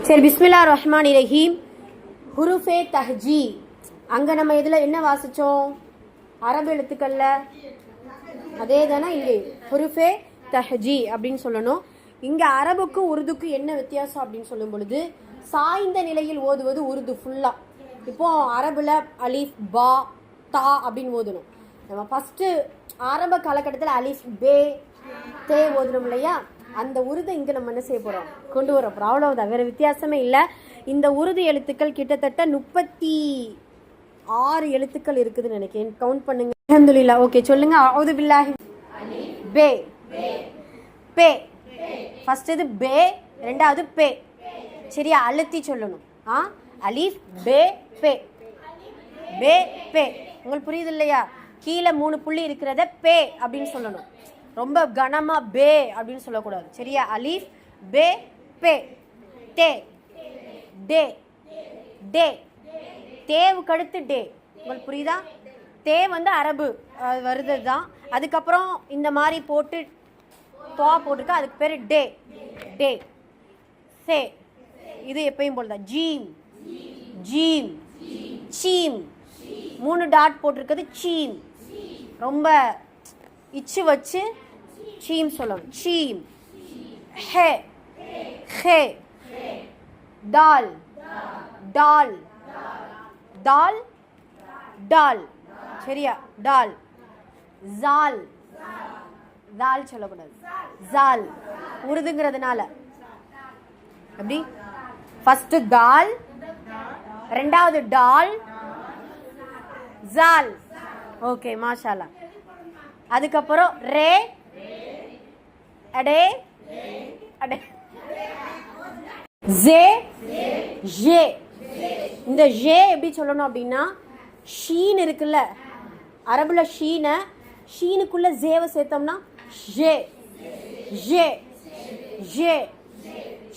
சரி, பிஸ்மில்லா ரஹ்மான் ரஹீம். ஹுருஃபே தஹ்ஜி. அங்கே நம்ம இதில் என்ன வாசித்தோம்? அரபு எழுத்துக்களில் அதே தானே இங்கே ஹுருஃபே தஹ்ஜி அப்படின்னு சொல்லணும். இங்கே அரபுக்கு உருதுக்கு என்ன வித்தியாசம் அப்படின்னு சொல்லும் பொழுது, சாய்ந்த நிலையில் ஓதுவது உருது ஃபுல்லாக. இப்போ அரபுல அலிஃப் பா தா அப்படின்னு ஓதணும். நம்ம ஃபஸ்ட்டு ஆரம்ப காலகட்டத்தில் அலிஃப் பே தே ஓதணும் இல்லையா? அந்த உருதை இங்கே நம்ம என்ன செய்ய போகிறோம்? கொண்டு வர போகிறோம். அவ்வளோதான், வேறு வித்தியாசமே இல்லை. இந்த உருது எழுத்துக்கள் கிட்டத்தட்ட 36 எழுத்துக்கள் இருக்குதுன்னு நினைக்கிறேன். கவுண்ட் பண்ணுங்க. அல்ஹம்துலில்லாஹ். ஓகே, சொல்லுங்க. அவுது பில்லாஹி. பே பே ஃபர்ஸ்ட் இது பே, ரெண்டாவது பே. சரியா? அழுத்தி சொல்லணும். அலிஃப் பே பே பே பே. உங்களுக்கு புரியுது இல்லையா? கீழே 3 புள்ளி இருக்கிறத பே அப்படின்னு சொல்லணும். ரொம்ப கனமா பே அப்படின்னு சொல்லக்கூடாது. சரியா? அலிஃப் பே பே. தே டே டே. தேவுக்கு அடுத்து டே. உங்களுக்கு புரியுதா? தே வந்து அரபு வருது தான். அதுக்கப்புறம் இந்த மாதிரி போட்டு தோ போட்டிருக்கா, அதுக்கு பேர் டே டே. சே இது எப்பயும் போல் தான். ஜீம் ஜீம் சீம். 3 டாட் போட்டிருக்கிறது சீம். ரொம்ப இச்சு வச்சு சீம் சொல்லணும். சீம். ஹே ஹே. டால் டால் டால் டால். சரியா? டால். ஜால் ஜால் சொல்லக்கூடாது. ஜால் உருதுங்கிறதுனால எப்படி? ஃபர்ஸ்ட் தால், ரெண்டாவது டால், ஜால். ஓகே, மாஷால்லா. அதுக்கப்புறம் ரே அடே அடே. J J. இந்த ஜே எப்படி சொல்லணும் அப்படின்னா, ஷீன் இருக்குல்ல அரபுல, ஷீனுக்குள்ள ஜேவை சேர்த்தோம்னா ஜே ஜே ஜே.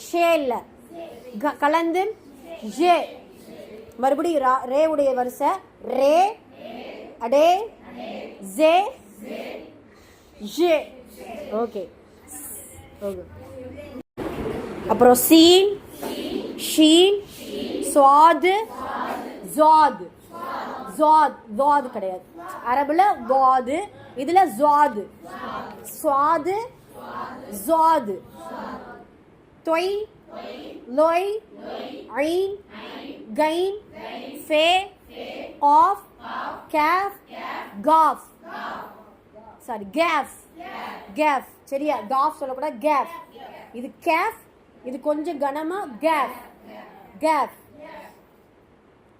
ஷே இல்ல, கலந்து ஜே. மறுபடியும் ரே உடைய வரிசை. ரே அடே ஜே ஜே. Okay okay. அப்புறம் சீன் ஷீன் ஸ்வாது ஜாத். ஜாத் ஜாத் கிடையாது அரபுல. வாது, இதுல ஜாது. ஸ்வாது ஜாது. தொய் லொய் ஐன் கைன் ஃபே ஆஃப் கேஃப் காஃப். சாரி, கேஃப் கேஃப். சரியா? காஃப் சொல்லக்கூடாது, கேஃப். இது கேஃப், இது கொஞ்சம் கனமா கேஃப் கேஃப்.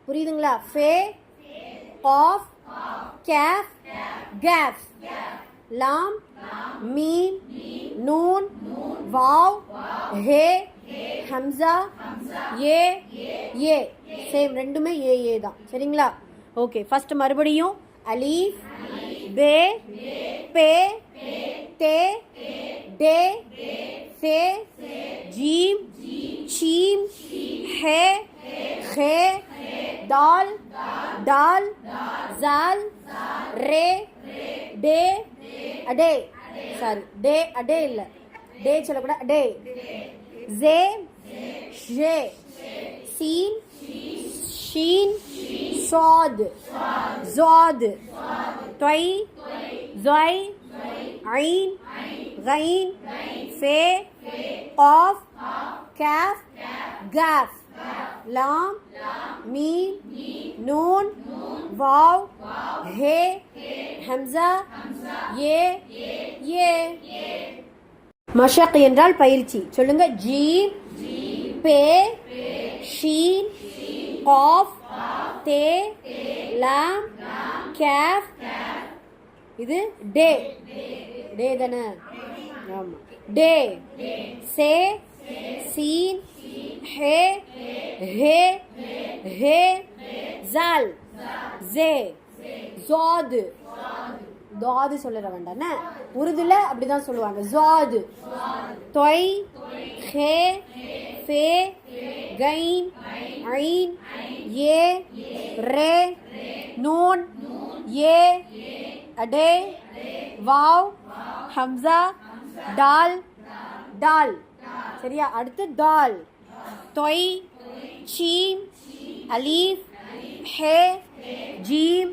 புரியுதுங்களா? ஃபே ஆஃப் கேஃப் கேஃப். லாம் மீம் நூன் வாவ் ஹே ஹம்சா ஏ ஏ. சேம், ரெண்டுமே ஏ ஏ தான். சரிங்களா? ஓகே, ஃபர்ஸ்ட் மறுபடியும் அலீஃப் பே பே தே டே சே ஜீம் ஷீம் ஹே ஹே தால் டால் ஜால் ரே டே அடே. சாரி, டே அடே இல்லை, டே சொல்லக்கூடாது. அடே. ஜே ஷே சீன் ஷீன் ஷாத் ஜாத் தொய் ஜொய் ஐன் கைன் ஃபே ஆஃப் கேஃப் காஃப். லாம் மீம் நூன் வாவ் ஹே ஹம்சா ஏ ஏ. மஷக் என்றால் பயிற்சி. சொல்லுங்க. ஜீம் பே ஷீன் ஆஃப் தே லாம் கேஃப். இது டே டே தானே? ஆமா. டே சே சீன் ஹே ஹே ஹே ஜால் ஜே ஜாது. தாது சொல்லிட வேண்டாம், உருதுல அப்படிதான் சொல்லுவாங்க. ஜாது. தொய் ஹே ஃபே கைன் ஐன் ஏ ரே நூன் ஏ அடே வாவ் ஹம்சா டால் டால். சரியா? அடுத்து தால் தொய், சீம், அலீஃப், ஹே, ஜீம்,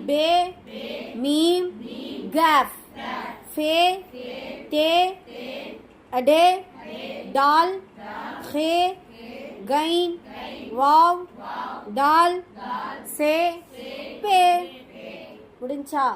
பே, மீம், காஃப், ஃபே, தே, அடே, दाल, खे, गैन, वाव, दाल, से, पे. முடிஞ்சா